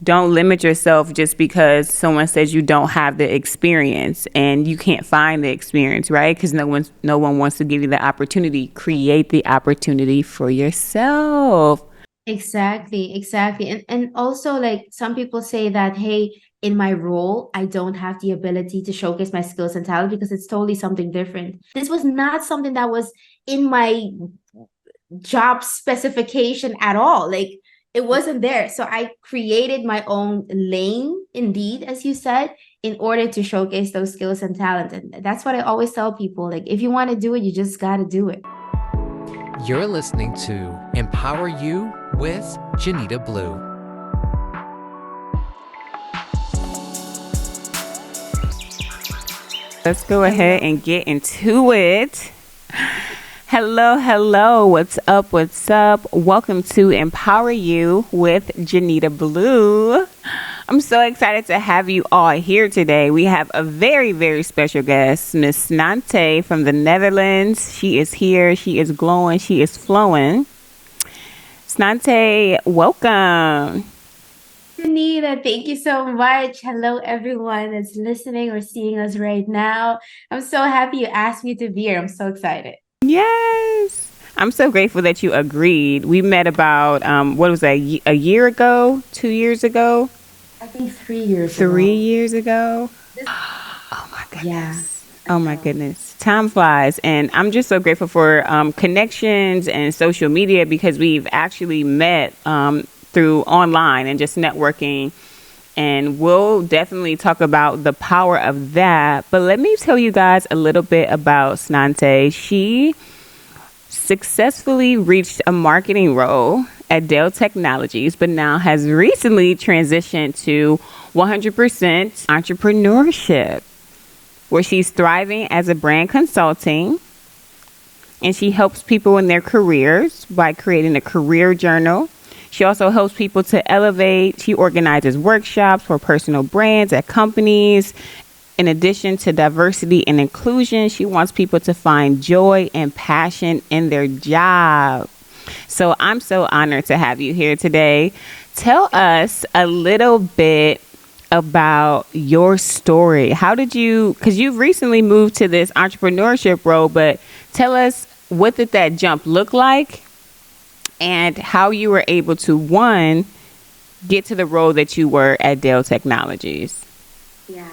Don't limit yourself just because someone says you don't have the experience and you can't find the experience, right? Because no one wants to give you the opportunity. Create the opportunity for yourself. Exactly, exactly. And also like some people say that, hey, in my role, I don't have the ability to showcase my skills and talent because it's totally something different. This was not something that was in my job specification at all. Like it wasn't there. So I created my own lane, indeed, as you said, in order to showcase those skills and talent. And that's what I always tell people. Like if you want to do it, you just got to do it. You're listening to Empower You with Jeanita Blue. Let's go ahead Hello. and get into it. Hello, hello. What's up? What's up? Welcome to Empower You with Jeanita Blue. I'm so excited to have you all here today. We have a very, very special guest, Miss Tsnatee from the Netherlands. She is here. She is glowing. She is flowing. Tsnatee, welcome. Jeanita, thank you so much. Hello, everyone that's listening or seeing us right now. I'm so happy you asked me to be here. I'm so excited. Yes. I'm so grateful that you agreed. We met about, what was that, a year ago, 2 years ago, I think 3 years ago. 3 years ago. This, Oh my yeah, goodness. I Oh my know. goodness. Time flies. And I'm just so grateful for connections and social media because we've actually met through online and just networking. And we'll definitely talk about the power of that. But let me tell you guys a little bit about Snante. She successfully reached a marketing role at Dell Technologies, but now has recently transitioned to 100% entrepreneurship, where she's thriving as a brand consulting and she helps people in their careers by creating a career journal. She also helps people to elevate. She organizes workshops for personal brands at companies. In addition to diversity and inclusion, she wants people to find joy and passion in their job. So I'm so honored to have you here today. Tell us a little bit about your story. How did you, because you've recently moved to this entrepreneurship role, but tell us, what did that jump look like and how you were able to, one, get to the role that you were at Dell Technologies? Yeah.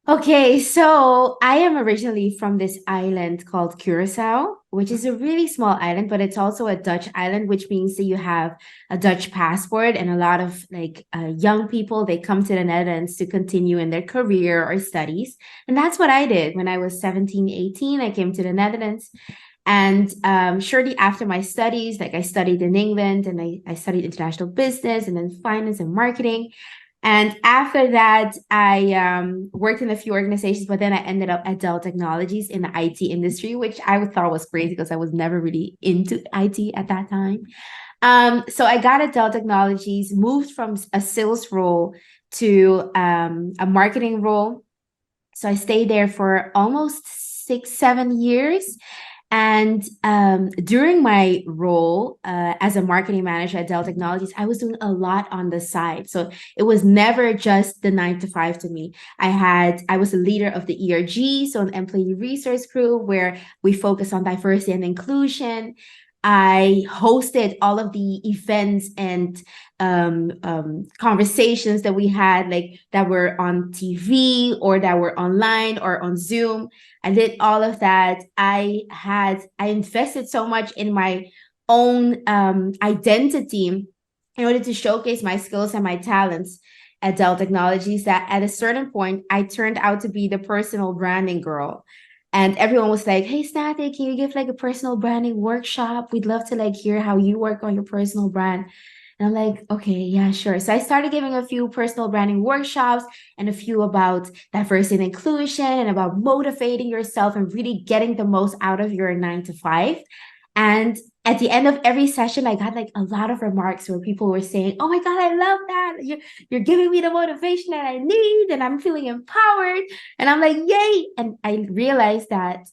Okay, so I am originally from this island called Curacao, which is a really small island, but it's also a Dutch island, which means that you have a Dutch passport, and a lot of like young people they come to the Netherlands to continue in their career or studies. And that's what I did when I was 17, 18. I came to the Netherlands. And shortly after my studies, like I studied in England and I studied international business and then finance and marketing. And after that, I worked in a few organizations, but then I ended up at Dell Technologies in the IT industry, which I thought was crazy because I was never really into IT at that time. So I got at Dell Technologies, moved from a sales role to a marketing role. So I stayed there for almost 6, 7 years. And during my role as a marketing manager at Dell Technologies, I was doing a lot on the side. So it was never just the 9 to 5 to me. I was a leader of the ERG, so an employee resource group where we focus on diversity and inclusion. I hosted all of the events and conversations that we had, like that were on TV or that were online or on Zoom. I did all of that. I invested so much in my own identity in order to showcase my skills and my talents at Dell Technologies that at a certain point I turned out to be the personal branding girl. And everyone was like, "Hey, Snatty, can you give like a personal branding workshop? We'd love to like hear how you work on your personal brand." And I'm like, okay, yeah, sure. So I started giving a few personal branding workshops and a few about diversity and inclusion and about motivating yourself and really getting the most out of your 9 to 5. And at the end of every session, I got like a lot of remarks where people were saying, "Oh my God, I love that. You're giving me the motivation that I need, and I'm feeling empowered." And I'm like, yay. And I realized that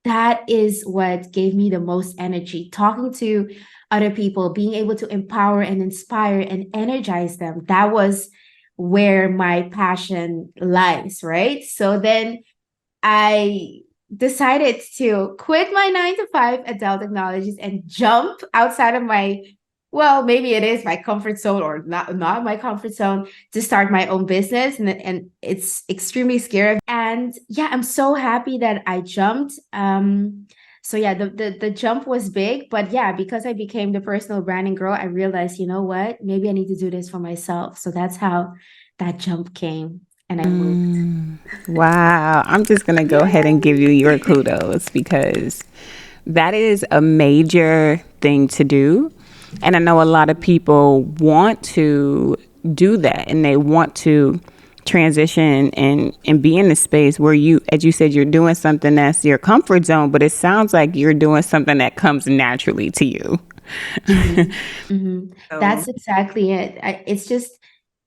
that is what gave me the most energy. Talking to other people, being able to empower and inspire and energize them. That was where my passion lies, right? So then I decided to quit my 9 to 5 at Dell Technologies and jump outside of my, well, maybe it is my comfort zone or not my comfort zone, to start my own business. And it's extremely scary. And yeah, I'm so happy that I jumped. So yeah, the jump was big, but yeah, because I became the personal branding girl, I realized, you know what, maybe I need to do this for myself. So that's how that jump came, and I moved. Wow. I'm just going to go ahead and give you your kudos because that is a major thing to do. And I know a lot of people want to do that and they want to transition and be in a space where you, as you said, you're doing something that's your comfort zone, but it sounds like you're doing something that comes naturally to you. That's exactly it. It's just,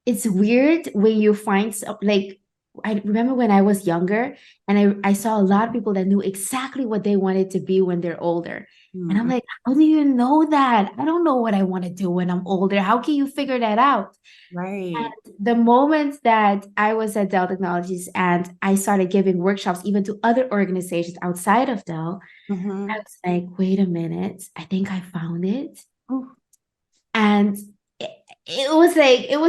it's weird when you find like, I remember when I was younger and I saw a lot of people that knew exactly what they wanted to be when they're older. And I'm like, how do you know that? I don't know what I want to do when I'm older. How can you figure that out? Right. And the moment that I was at Dell Technologies and I started giving workshops even to other organizations outside of Dell, I was like, wait a minute, I think I found it. And it was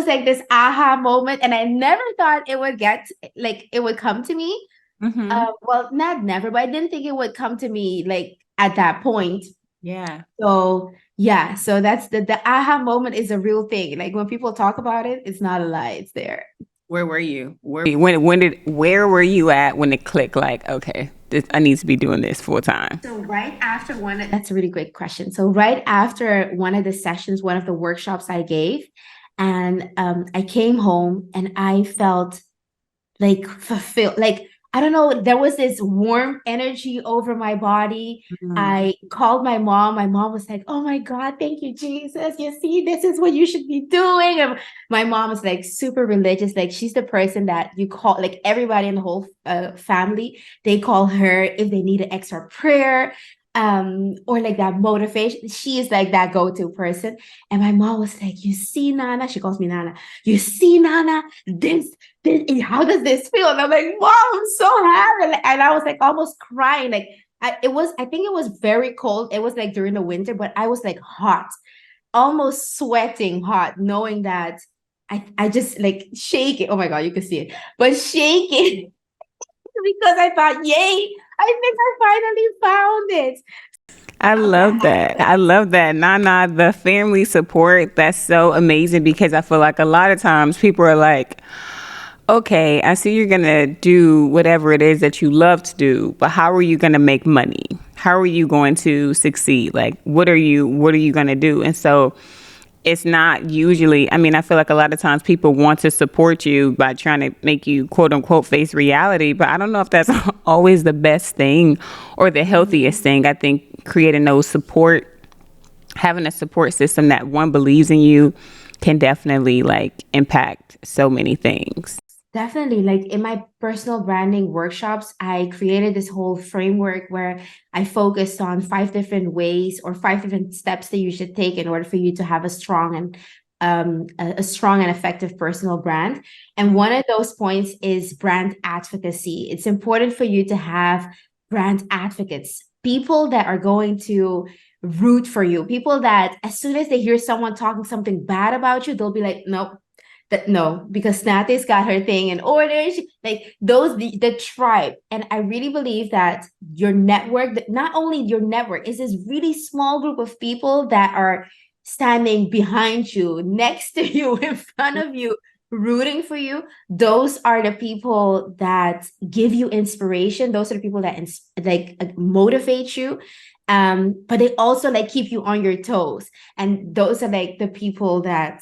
like this aha moment, and I never thought it would get like it would come to me. Well, not never, but I didn't think it would come to me like at that point. Yeah. So yeah, so that's the aha moment is a real thing. Like when people talk about it, it's not a lie, it's there. Where were you? Where were you at when it clicked? Like, okay, I need to be doing this full time. So right after that's a really great question. So right after one of the sessions, one of the workshops I gave, and I came home and I felt like fulfilled. Like, I don't know, there was this warm energy over my body. I called my mom. My mom was like, oh my God, thank you, Jesus. You see, this is what you should be doing. And my mom is like super religious. Like she's the person that you call, like everybody in the whole family, they call her if they need an extra prayer or like that motivation. She is like that go-to person. And my mom was like, you see, Nana, she calls me Nana, you see, Nana, this, how does this feel? And I'm like, wow, I'm so happy. And I was like almost crying. Like I think it was very cold. It was like during the winter, but I was like hot, almost sweating hot, knowing that I just like shaking. Oh my God, you can see it, but shaking because I thought, yay, I think I finally found it. I love that. I love that. Nana, the family support, that's so amazing because I feel like a lot of times people are like, okay, I see you're going to do whatever it is that you love to do, but how are you going to make money? How are you going to succeed? Like, what are you going to do? And so it's not usually, I mean, I feel like a lot of times people want to support you by trying to make you quote unquote face reality, but I don't know if that's always the best thing or the healthiest thing. I think creating those having a support system that one believes in you can definitely like impact so many things. Definitely. Like in my personal branding workshops, I created this whole framework where I focused on 5 different ways or 5 different steps that you should take in order for you to have a strong and effective personal brand. And one of those points is brand advocacy. It's important for you to have brand advocates, people that are going to root for you, people that as soon as they hear someone talking something bad about you, they'll be like, nope. No, because Tsnatee's got her thing in order. Like those, the tribe. And I really believe that your network, not only your network, is this really small group of people that are standing behind you, next to you, in front of you, rooting for you. Those are the people that give you inspiration. Those are the people that motivate you. But they also like keep you on your toes. And those are like the people that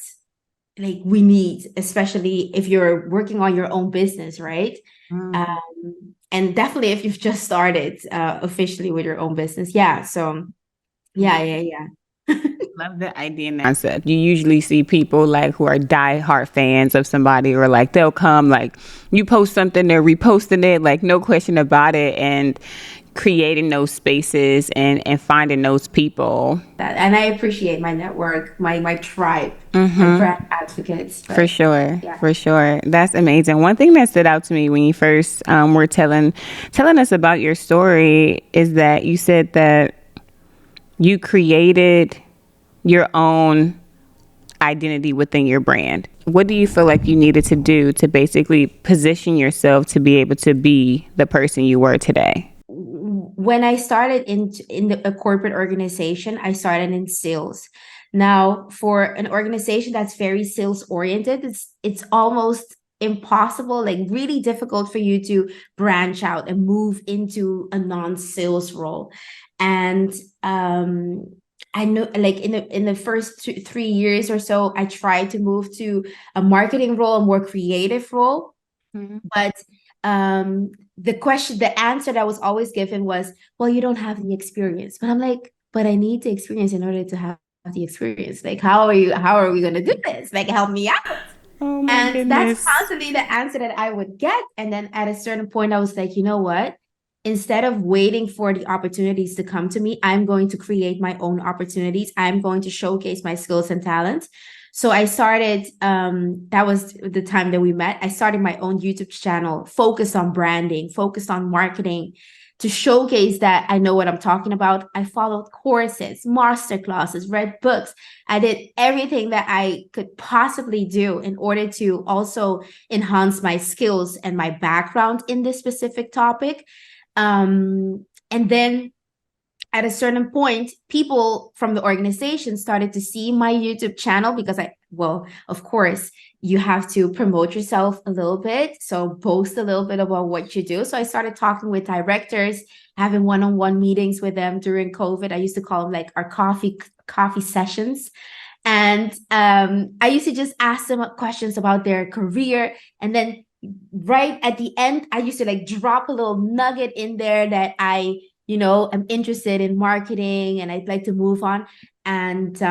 like we need, especially if you're working on your own business, right? And definitely if you've just started officially with your own business. Yeah. So yeah. Love the idea and concept. You usually see people like who are diehard fans of somebody, or like they'll come, like you post something, they're reposting it, like no question about it. And creating those spaces and finding those people. And I appreciate my network, my tribe, my brand advocates. But, For sure. yeah. For sure. That's amazing. One thing that stood out to me when you first were telling us about your story is that you said that you created your own identity within your brand. What do you feel like you needed to do to basically position yourself to be able to be the person you were today? When I started in a corporate organization, I started in sales. Now, for an organization that's very sales oriented, it's almost impossible, like really difficult for you to branch out and move into a non-sales role. And I know, like in the first 3 years or so, I tried to move to a marketing role, a more creative role. But the answer that was always given was, well, you don't have the experience. But I'm like, but I need the experience in order to have the experience. Like, how are we going to do this? Like, help me out. Oh my And goodness. that's constantly the answer that I would get. And then at a certain point, I was like, you know what? Instead of waiting for the opportunities to come to me, I'm going to create my own opportunities. I'm going to showcase my skills and talents. So I started, that was the time that we met. I started my own YouTube channel, focused on branding, focused on marketing, to showcase that I know what I'm talking about. I followed courses, master classes, read books. I did everything that I could possibly do in order to also enhance my skills and my background in this specific topic. And then at a certain point, people from the organization started to see my YouTube channel because of course, you have to promote yourself a little bit. So boast a little bit about what you do. So I started talking with directors, having one-on-one meetings with them during COVID. I used to call them like our coffee sessions. And I used to just ask them questions about their career. And then right at the end, I used to like drop a little nugget in there that I'm interested in marketing and I'd like to move on. And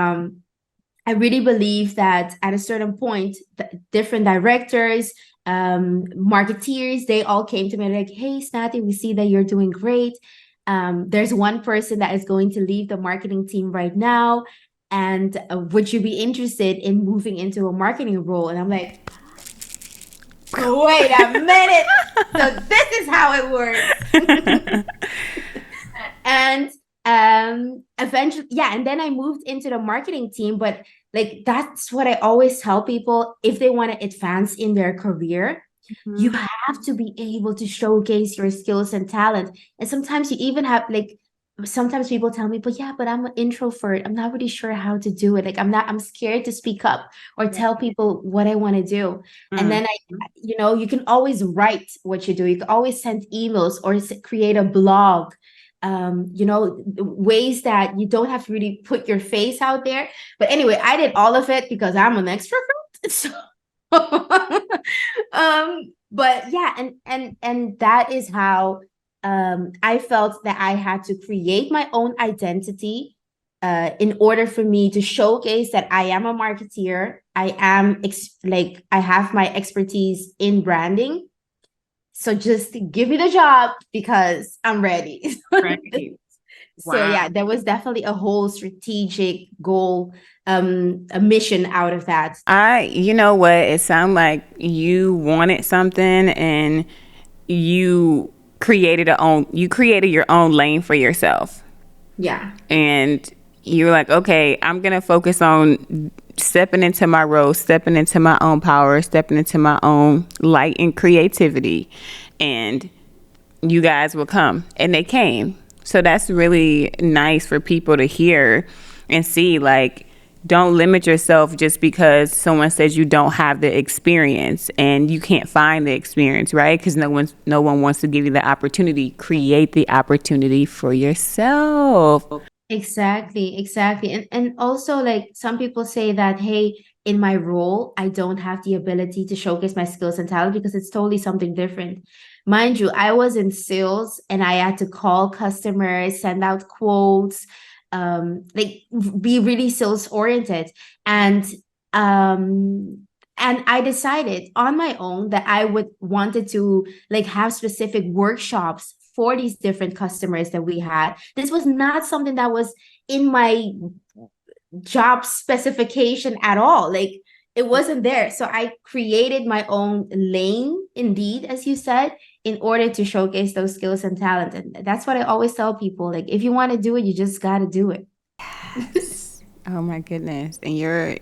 I really believe that at a certain point, different directors, marketeers, they all came to me like, hey, Tsnatee, we see that you're doing great. There's one person that is going to leave the marketing team right now. And would you be interested in moving into a marketing role? And I'm like, wait a minute. So this is how it works. And eventually, and then I moved into the marketing team. But like, that's what I always tell people: if they want to advance in their career, you have to be able to showcase your skills and talent. And sometimes you even have sometimes people tell me, but I'm an introvert, I'm not really sure how to do it. Like, I'm scared to speak up or tell people what I want to do. And then you can always write what you do. You can always send emails or create a blog. Ways that you don't have to really put your face out there. But anyway, I did all of it because I'm an extrovert. So, but yeah, and that is how I felt that I had to create my own identity in order for me to showcase that I am a marketeer. I have my expertise in branding. So just give me the job because I'm ready. Right. So yeah, there was definitely a whole strategic goal, a mission out of that. You know what? It sounded like you wanted something and you created your own lane for yourself. Yeah. And you were like, okay, I'm going to focus on stepping into my role, stepping into my own power, stepping into my own light and creativity. And you guys will come. And they came. So that's really nice for people to hear and see. Like, don't limit yourself just because someone says you don't have the experience and you can't find the experience, right? Because no one wants to give you the opportunity. Create the opportunity for yourself. Exactly. And also, like, some people say that, hey, in my role, I don't have the ability to showcase my skills and talent because it's totally something different. Mind you, I was in sales and I had to call customers, send out quotes, be really sales oriented. And I decided on my own that I wanted to like have specific workshops for these different customers that we had. This was not something that was in my job specification at all. Like, it wasn't there. So I created my own lane, indeed, as you said, in order to showcase those skills and talent. And that's what I always tell people. Like, if you want to do it, you just got to do it. Oh my goodness. And your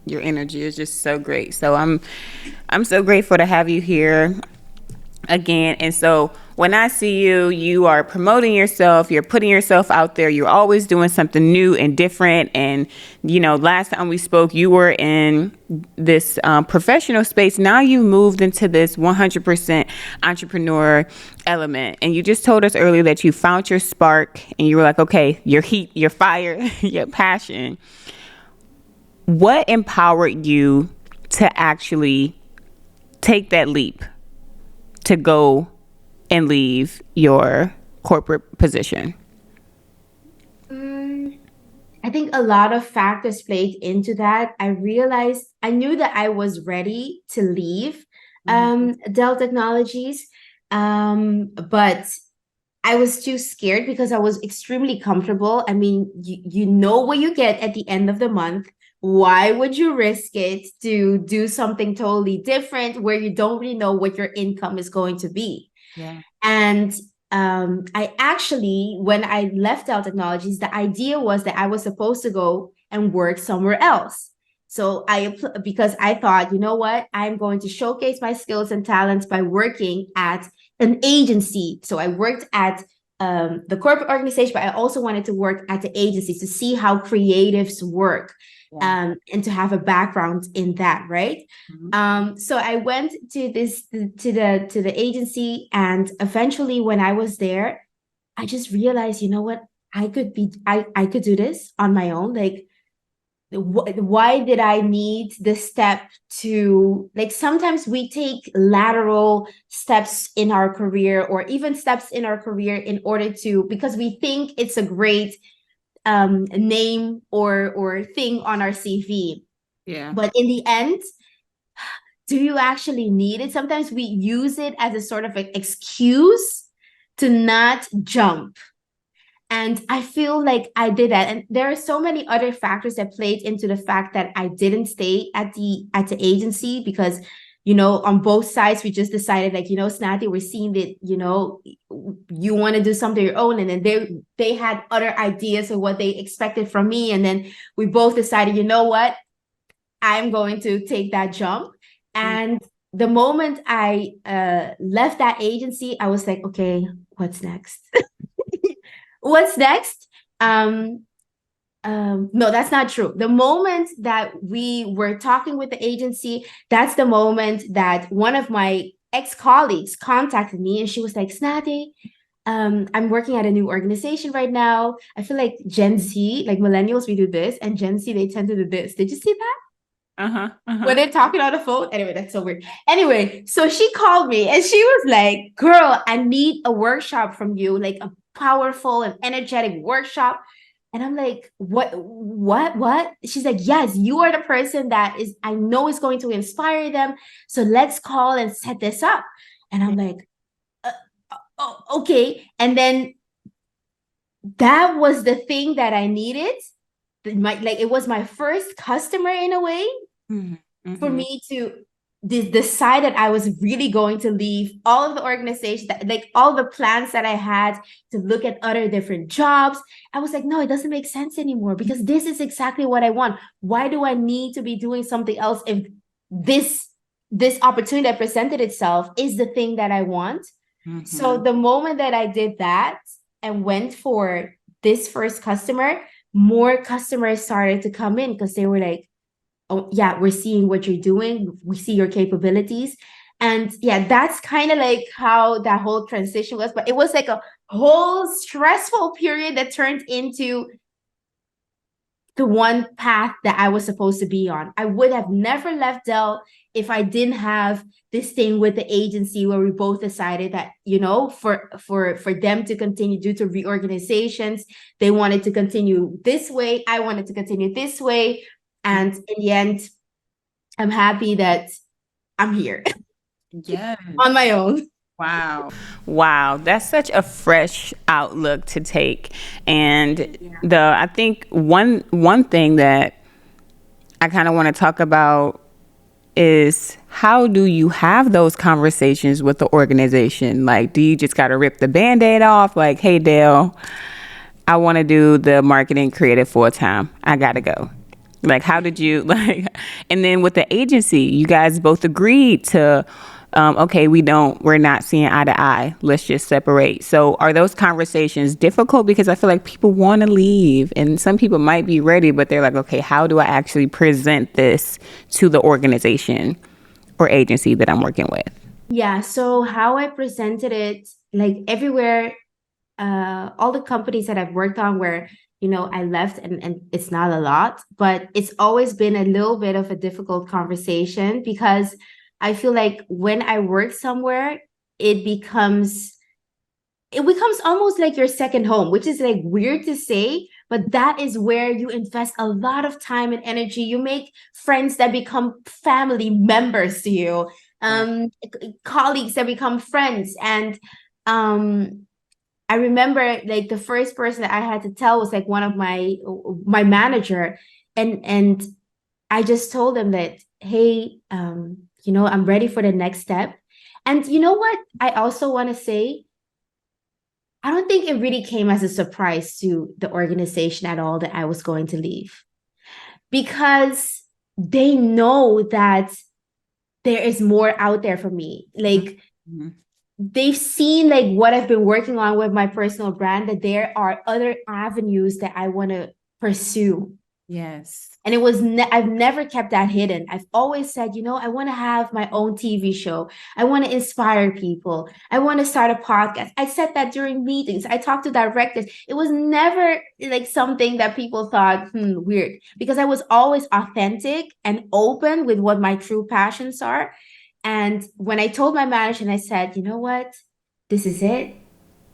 energy is just so great. So I'm so grateful to have you here again. And so when I see you, you are promoting yourself, you're putting yourself out there, you're always doing something new and different. And, you know, last time we spoke, you were in this professional space. Now you've moved into this 100% entrepreneur element. And you just told us earlier that you found your spark and you were like, okay, your heat, your fire, your passion. What empowered you to actually take that leap to go and leave your corporate position? I think a lot of factors played into that. I realized I knew that I was ready to leave Dell Technologies, but I was too scared because I was extremely comfortable. I mean, you know what you get at the end of the month. Why would you risk it to do something totally different where you don't really know what your income is going to be? Yeah. And I actually, when I left Dell Technologies, the idea was that I was supposed to go and work somewhere else. So because I thought, you know what, I'm going to showcase my skills and talents by working at an agency. So I worked at the corporate organization, but I also wanted to work at the agency to see how creatives work. Yeah. And to have a background in that, right? Mm-hmm. So I went to the agency, and eventually, when I was there, I just realized, you know what, I could do this on my own. Like, why did I need the step to, like, sometimes we take lateral steps in our career, or even steps in our career in order to, because we think it's a great name or thing on our CV. Yeah. But in the end, do you actually need it? Sometimes we use it as a sort of an excuse to not jump. And I feel like I did that. And there are so many other factors that played into the fact that I didn't stay at the agency, because, you know, on both sides, we just decided, like, you know, Tsnatee, we're seeing that, you know, you want to do something your own. And then they had other ideas of what they expected from me. And then we both decided, you know what, I'm going to take that jump. And the moment I left that agency, I was like, okay, what's next? What's next? No, that's not true. The moment that we were talking with the agency, that's the moment that one of my ex-colleagues contacted me, and she was like, Tsnatee, I'm working at a new organization right now. I feel like Gen Z, like millennials, we do this, and Gen Z, they tend to do this. Did you see that? When they're talking on the phone. Anyway, that's so weird. Anyway, so she called me and she was like, girl, I need a workshop from you, like a powerful and energetic workshop. And I'm like, what? She's like, yes, you are the person that I know is going to inspire them. So let's call and set this up. And I'm like, okay. And then that was the thing that I needed. It was my first customer in a way. Mm-hmm. For me to decide that I was really going to leave all of the organizations, like all the plans that I had to look at other different jobs. I was like, no, it doesn't make sense anymore, because this is exactly what I want. Why do I need to be doing something else if this opportunity that presented itself is the thing that I want? Mm-hmm. So the moment that I did that and went for this first customer, more customers started to come in, because they were like, oh yeah, we're seeing what you're doing, we see your capabilities. And yeah, that's kind of like how that whole transition was. But it was like a whole stressful period that turned into the one path that I was supposed to be on. I would have never left Dell if I didn't have this thing with the agency where we both decided that, you know, for them to continue due to reorganizations, they wanted to continue this way, I wanted to continue this way. And in the end, I'm happy that I'm here. Yeah. On my own. Wow, that's such a fresh outlook to take. And I think one thing that I kind of want to talk about is, how do you have those conversations with the organization? Like, do you just got to rip the Band-Aid off? Like, hey, Dale, I want to do the marketing creative full time. I got to go. Like, how did you, like, and then with the agency, you guys both agreed to, okay, we're not seeing eye to eye. Let's just separate. So are those conversations difficult? Because I feel like people want to leave, and some people might be ready, but they're like, okay, how do I actually present this to the organization or agency that I'm working with? Yeah. So how I presented it, like everywhere, all the companies that I've worked on where, I left and it's not a lot, but it's always been a little bit of a difficult conversation, because I feel like when I work somewhere, it becomes almost like your second home, which is like weird to say, but that is where you invest a lot of time and energy. You make friends that become family members to you, colleagues that become friends. And I remember like the first person that I had to tell was like one of my manager, and I just told him that, hey, I'm ready for the next step. And you know what? I also want to say, I don't think it really came as a surprise to the organization at all that I was going to leave, because they know that there is more out there for me. Like, they've seen like what I've been working on with my personal brand, that there are other avenues that I want to pursue. Yes. And I've never kept that hidden. I've always said, I want to have my own TV show. I want to inspire people. I want to start a podcast. I said that during meetings. I talked to directors. It was never like something that people thought, weird, because I was always authentic and open with what my true passions are. And when I told my manager and I said, you know what, this is it,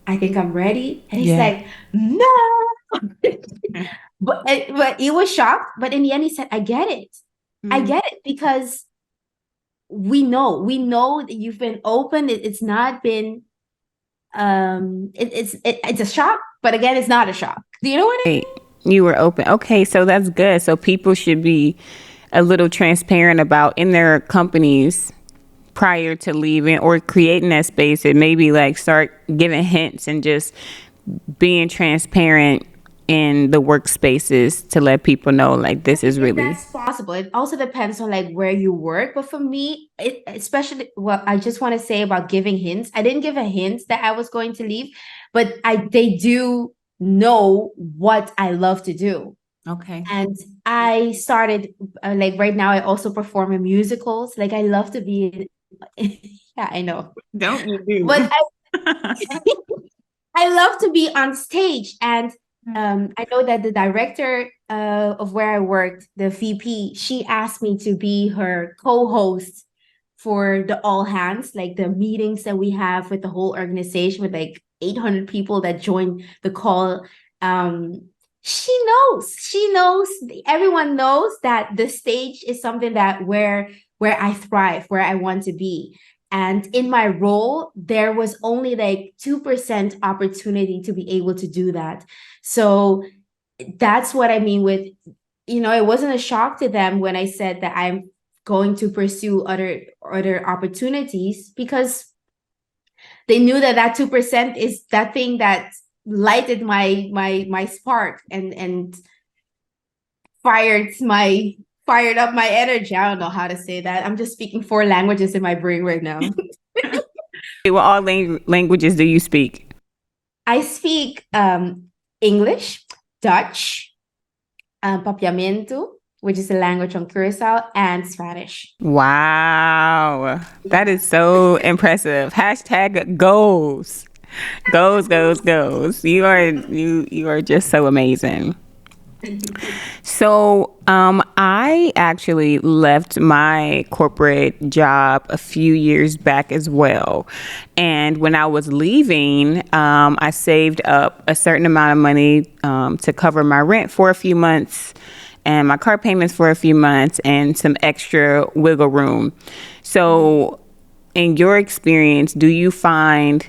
I think I'm ready. And he's like, no. But he was shocked. But in the end, he said, I get it. I get it, because we know that you've been open. It's not been, it's a shock. But again, it's not a shock. Do you know what I mean? You were open. Okay, so that's good. So people should be a little transparent about in their companies prior to leaving or creating that space, and maybe like start giving hints and just being transparent in the workspaces to let people know like this is really. That's possible. It also depends on like where you work. But for me, especially what I just want to say about giving hints, I didn't give a hint that I was going to leave, but they do know what I love to do. Okay. And I started like right now, I also perform in musicals. Like I love to be yeah, I know. Don't you do? But I love to be on stage. And I know that the director of where I worked, the VP, she asked me to be her co-host for the all hands, like the meetings that we have with the whole organization with like 800 people that join the call. She knows, everyone knows that the stage is something that where I thrive, where I want to be. And in my role, there was only like 2% opportunity to be able to do that. So that's what I mean with, it wasn't a shock to them when I said that I'm going to pursue other opportunities, because they knew that 2% is that thing that lighted my spark and fired up my energy. I don't know how to say that. I'm just speaking 4 languages in my brain right now. What all languages do you speak? I speak English, Dutch, Papiamento, which is a language from Curacao, and Spanish. Wow. That is so impressive. Hashtag goals. Goals. You are just so amazing. So I actually left my corporate job a few years back as well. And when I was leaving, I saved up a certain amount of money to cover my rent for a few months and my car payments for a few months and some extra wiggle room. So in your experience, do you find,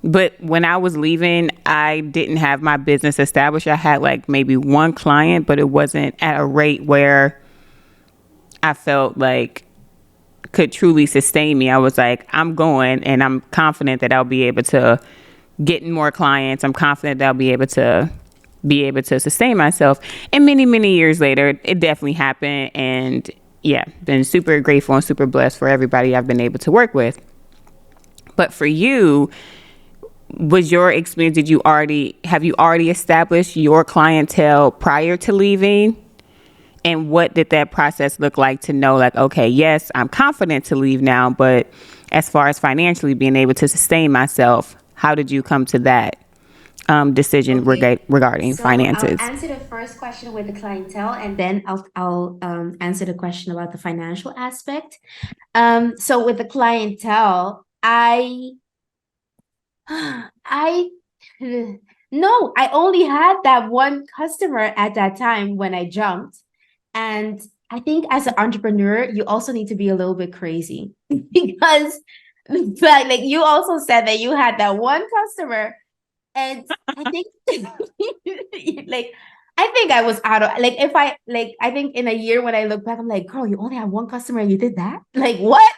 but when I was leaving, I didn't have my business established. I had like maybe one client, but it wasn't at a rate where I felt like could truly sustain me. I was like, I'm going and I'm confident that I'll be able to get more clients. I'm confident that I'll be able to sustain myself. And many, many years later, it definitely happened. And yeah, been super grateful and super blessed for everybody I've been able to work with. But for you, was your experience, have you already established your clientele prior to leaving? And what did that process look like to know, like, okay, yes, I'm confident to leave now, but as far as financially being able to sustain myself, how did you come to that decision regarding So finances? I'll answer the first question with the clientele, and then I'll answer the question about the financial aspect. So with the clientele, I no, I only had that one customer at that time when I jumped. And I think as an entrepreneur, you also need to be a little bit crazy because like you also said that you had that one customer. And I think like I think I was out of like if I like I think in a year when I look back, I'm like, girl, you only had one customer and you did that? Like what?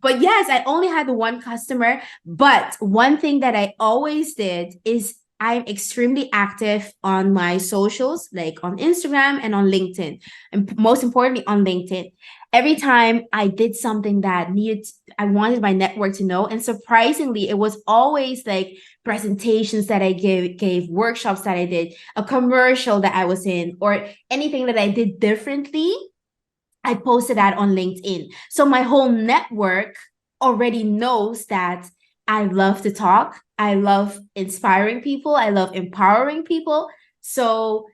But yes, I only had the one customer. But one thing that I always did is I'm extremely active on my socials, like on Instagram and on LinkedIn, and most importantly on LinkedIn. Every time I did something that I wanted my network to know. And surprisingly, it was always like presentations that I gave workshops that I did, a commercial that I was in, or anything that I did differently. I posted that on LinkedIn. So my whole network already knows that I love to talk. I love inspiring people. I love empowering people. So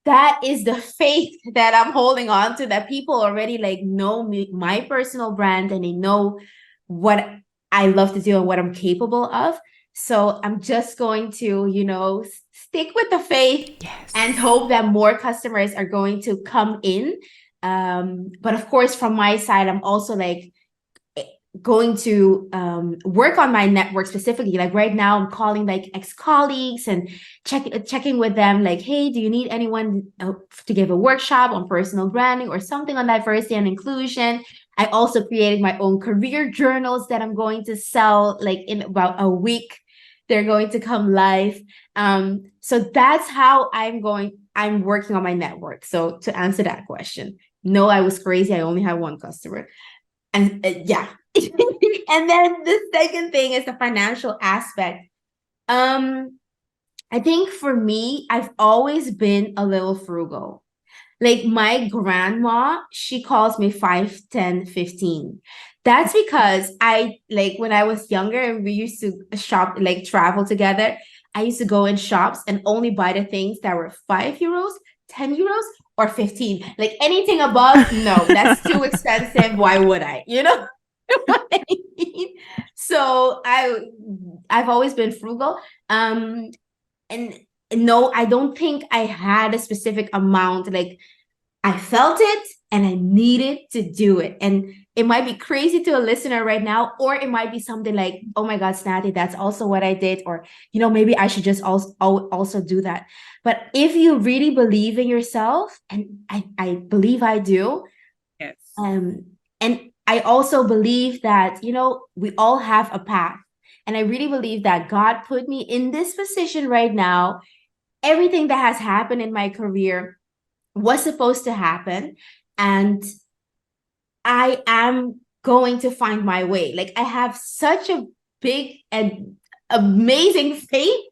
that is the faith that I'm holding on to, that people already like know me, my personal brand, and they know what I love to do and what I'm capable of. So I'm just going to, stick with the faith. Yes. And hope that more customers are going to come in. But of course, from my side, I'm also like going to work on my network specifically. Like right now, I'm calling like ex-colleagues and checking with them like, hey, do you need anyone to give a workshop on personal branding or something on diversity and inclusion? I also created my own career journals that I'm going to sell like in about a week. They're going to come live. So that's how I'm working on my network. So to answer that question, no, I was crazy. I only had one customer. And yeah. And then the second thing is the financial aspect. I think for me, I've always been a little frugal. Like my grandma, she calls me 5, 10, 15. That's because when I was younger and we used to shop, like travel together, I used to go in shops and only buy the things that were €5, €10, or 15. Like anything above, no, that's too expensive. Why would I? You know what I mean? So I've always been frugal. And no, I don't think I had a specific amount. Like I felt it and I needed to do it. And it might be crazy to a listener right now, or it might be something like, oh my God, Tsnatee, that's also what I did. Or, maybe I should just also do that. But if you really believe in yourself, and I believe I do. Yes. And I also believe that, we all have a path. And I really believe that God put me in this position right now. Everything that has happened in my career was supposed to happen. And I am going to find my way. Like I have such a big and amazing faith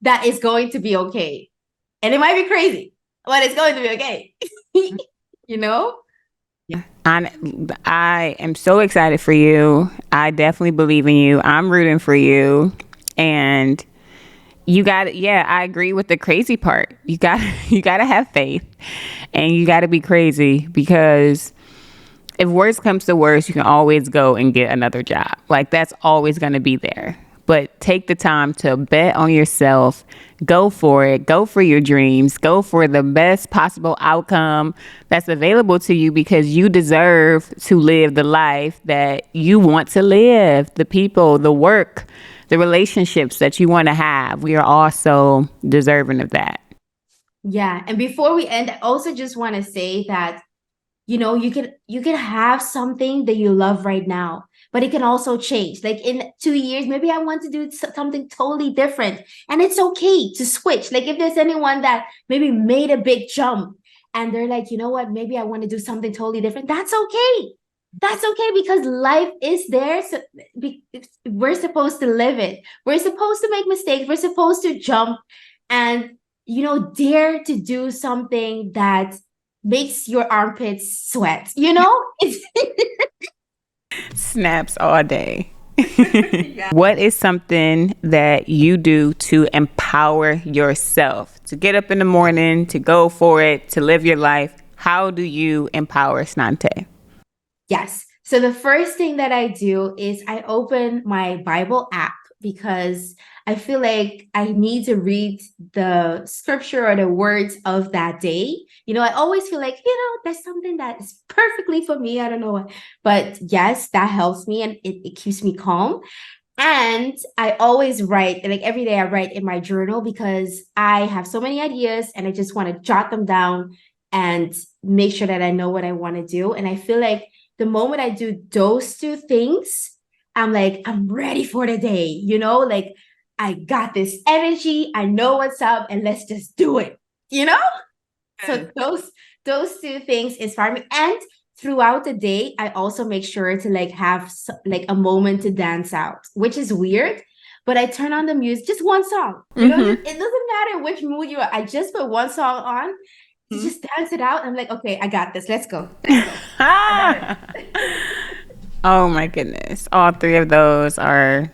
that it's going to be okay. And it might be crazy, but it's going to be okay. Yeah. I am so excited for you. I definitely believe in you. I'm rooting for you. And I agree with the crazy part. You got to have faith and you got to be crazy, because if worst comes to worst, you can always go and get another job. Like that's always going to be there. but take the time to bet on yourself. Go for it. Go for your dreams. Go for the best possible outcome that's available to you, because you deserve to live the life that you want to live, the people, the work, the relationships that you want to have. We are all so deserving of that. Yeah. And before we end, I also just want to say that, you know, you can have something that you love right now, but it can also change. Like in 2 years, maybe I want to do something totally different. And it's okay to switch. Like if there's anyone that maybe made a big jump and they're like, you know what, maybe I want to do something totally different. That's okay. That's okay, because life is there. So we're supposed to live it. We're supposed to make mistakes. We're supposed to jump and, you know, dare to do something that makes your armpits sweat, you know? It's Snaps all day. What is something that you do to empower yourself, to get up in the morning, to go for it, to live your life? How do you empower Tsnatee? Yes. So the first thing that I do is I open my Bible app, because I feel like I need to read the scripture or the words of that day. You know, I always feel like, you know, there's something that is perfectly for me. I don't know what, but yes, that helps me and it keeps me calm. And I always write, like every day I write in my journal, because I have so many ideas and I just want to jot them down and make sure that I know what I want to do. And I feel like the moment I do those two things, I'm like, I'm ready for the day, you know, like I got this energy, I know what's up, and let's just do it, you know? So those two things inspire me. And throughout the day, I also make sure to like have like a moment to dance out, which is weird, but I turn on the music, just one song, you know, it doesn't matter which mood you are. I just put one song on to just dance it out. I'm like, okay, I got this. Let's go. Oh my goodness. All three of those are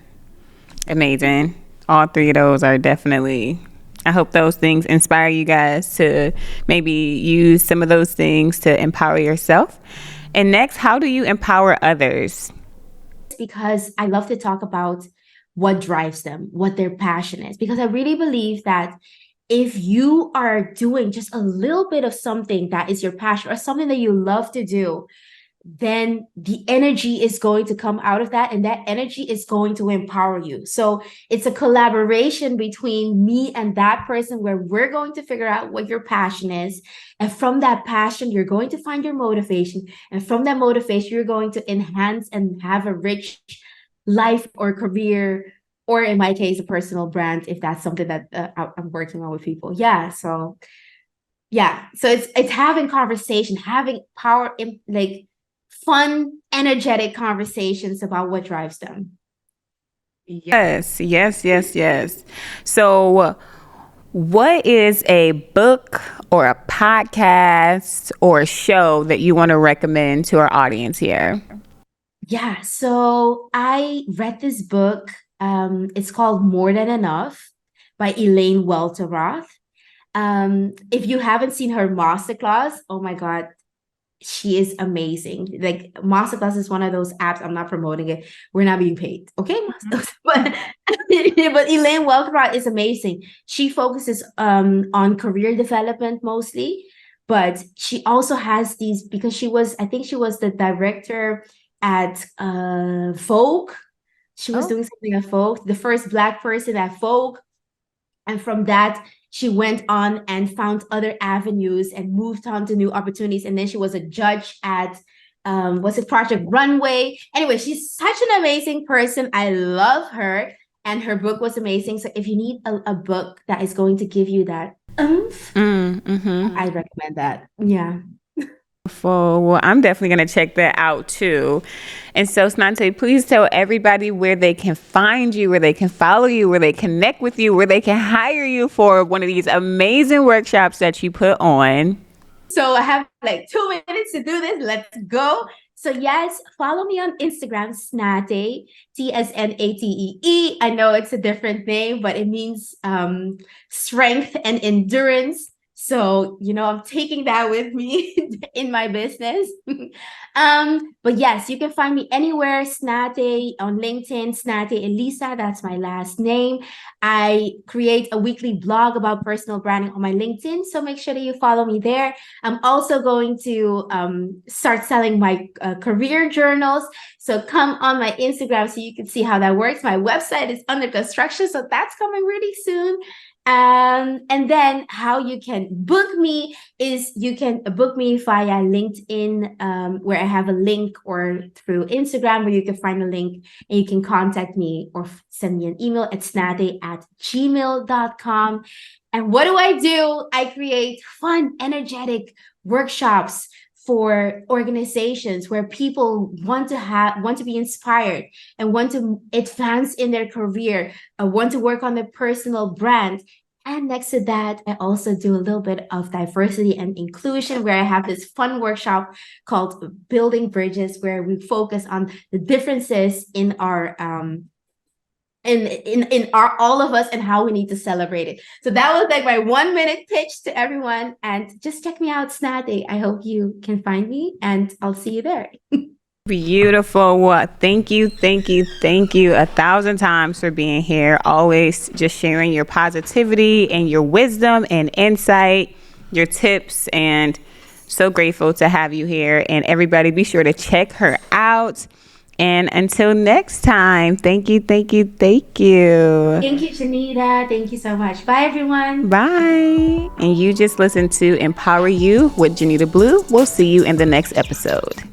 amazing. All three of those are definitely, I hope those things inspire you guys to maybe use some of those things to empower yourself. And next, how do you empower others? Because I love to talk about what drives them, what their passion is, because I really believe that if you are doing just a little bit of something that is your passion or something that you love to do, then the energy is going to come out of that, and that energy is going to empower you. So it's a collaboration between me and that person, where we're going to figure out what your passion is. And from that passion, you're going to find your motivation. And from that motivation, you're going to enhance and have a rich life or career, or in my case, a personal brand, if that's something that I'm working on with people. Yeah. So it's having conversation, having power, like fun, energetic conversations about what drives them. Yes. So what is a book or a podcast or a show that you want to recommend to our audience here? Yeah, so I read this book. It's called More Than Enough by Elaine Welteroth. If you haven't seen her masterclass, oh my God, she is amazing. Like masterclass is one of those apps. I'm not promoting it. We're not being paid. Okay. but Elaine Welteroth is amazing. She focuses on career development mostly, but she also has these, because I think she was the director at Vogue. She was doing something at Vogue, the first Black person at Vogue. And from that, she went on and found other avenues and moved on to new opportunities. And then she was a judge at, was it Project Runway? Anyway, she's such an amazing person. I love her. And her book was amazing. So if you need a book that is going to give you that I recommend that. Yeah. Well, I'm definitely going to check that out too. And so, Tsnatee, please tell everybody where they can find you, where they can follow you, where they connect with you, where they can hire you for one of these amazing workshops that you put on. So I have like 2 minutes to do this. Let's go. So yes, follow me on Instagram, Tsnatee, Tsnatee. I know it's a different name, but it means strength and endurance. So, I'm taking that with me in my business. But yes, you can find me anywhere. Tsnatee on LinkedIn, Tsnatee Elisa, that's my last name. I create a weekly blog about personal branding on my LinkedIn, so make sure that you follow me there. I'm also going to start selling my career journals. So come on my Instagram so you can see how that works. My website is under construction, so that's coming really soon. And then how you can book me is you can book me via LinkedIn, where I have a link, or through Instagram where you can find a link and you can contact me or send me an email at tsnatee@gmail.com. And what do? I create fun, energetic workshops for organizations where people want to be inspired and want to advance in their career, want to work on their personal brand. And next to that, I also do a little bit of diversity and inclusion, where I have this fun workshop called Building Bridges, where we focus on the differences in our in our all of us and how we need to celebrate it. So that was like my 1-minute pitch to everyone. And just check me out, Tsnatee. I hope you can find me, and I'll see you there. Beautiful. Well, thank you 1,000 times for being here. Always just sharing your positivity and your wisdom and insight, your tips, and so grateful to have you here. And everybody, be sure to check her out. And until next time, thank you. Thank you, Jeanita. Thank you so much. Bye, everyone. Bye. And you just listened to Empower You with Jeanita Blue. We'll see you in the next episode.